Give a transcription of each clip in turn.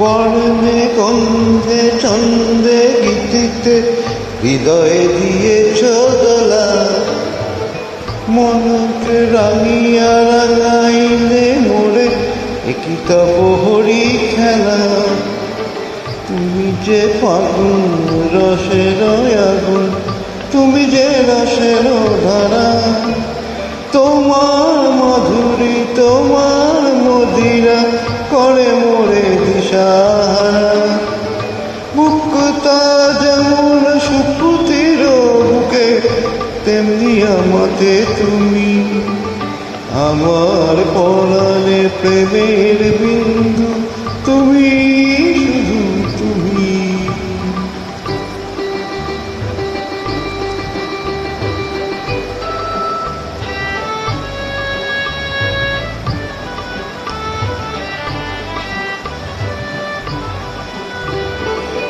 বর্ণে গন্ধে ছন্দে গীতিতে হৃদয়ে দিয়েছ দোলা, মনকে রাঙিয়া রাঙাইলে মোরে একই তপহরি খেলা। তুমি যে ফাগুন রসের আগুন, তুমি যে রসের ধারা, তোমার মাধুরী তোমার মদিরা করে মোরে দিশাহারা। বুকটা যেমন সুপুতির বুকে, তেমনি আমাতে তুমি, আমার পরাণে প্রেমের বিন্দু তুমি, শুধু তুমি।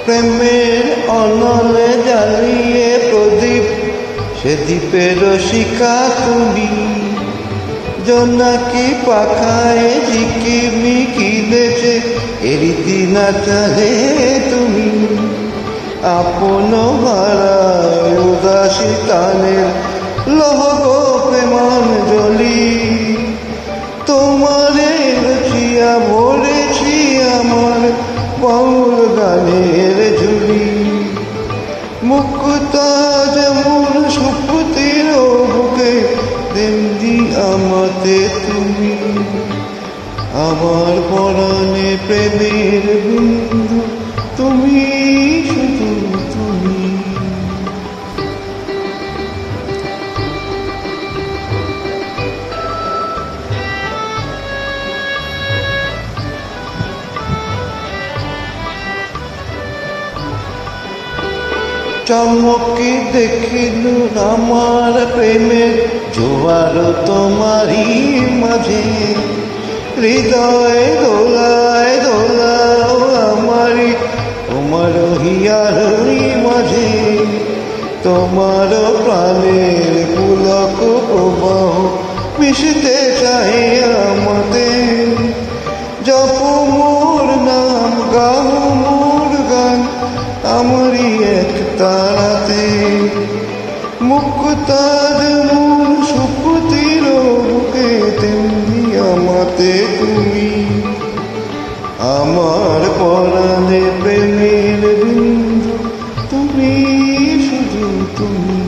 প্রেমের অনলে জ্বালিয়ে প্রদীপ, সে দ্বীপের রসিকা তুমি, জোনাকি পাখায় ঝিকিমিকি দেশে এরিতি নাচালে তুমি। আপন হারায় উদাসী তানের লহব প্রেমান জলি, তোমারে রচিয়া ভরেছি আমার বাউল গানের ঝুলি। মুক্তা যেমন সুপুতির বুকে, তেমনি আমাতে তুমি, আমার পরাণে প্রেমের বিন্দু তুমি, শুধু তুমি। চমকি দেখিলু আমার প্রেমের জোয়ার তোমারই মাঝে, হৃদয় দোলায় দোলাও আমারই তোমার হিয়ারই মাঝে। তোমার প্রাণের পুলক প্রবাহ মিশতে চাই আমাদের, জপ মোর নাম গাও মোর গান আমারই এক তারাতে। মুক্তা যেমন সুপুতির বুকে, তেমনি আমাতে তুমি, আমার পরাণে প্রেমের বিন্দু তুমি, শুধু তুমি,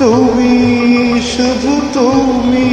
তুমি শুধু তুমি।